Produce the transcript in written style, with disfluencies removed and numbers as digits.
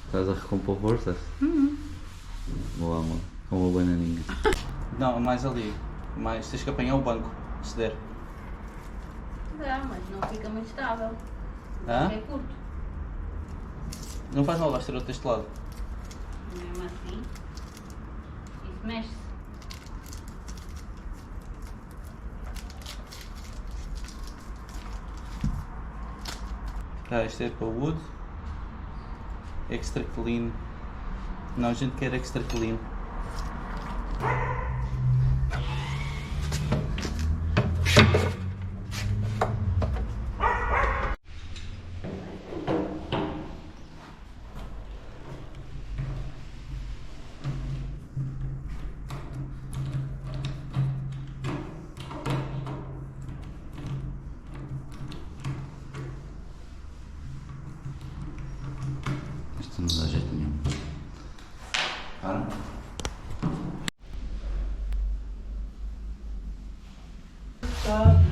Estás a recompor forças? Boa, amor. Com uma bananinha. Não, mais ali. Mais, tens que apanhar o banco, se der. Dá, mas não fica muito estável. Hã? É curto. Não faz mal, vais ter outro deste lado. Mesmo assim, isso mexe-se. Tá, este é para o wood. Extra clean. Não, a gente quer extra clean. Isto não dá jeito nenhum. Para. Tá.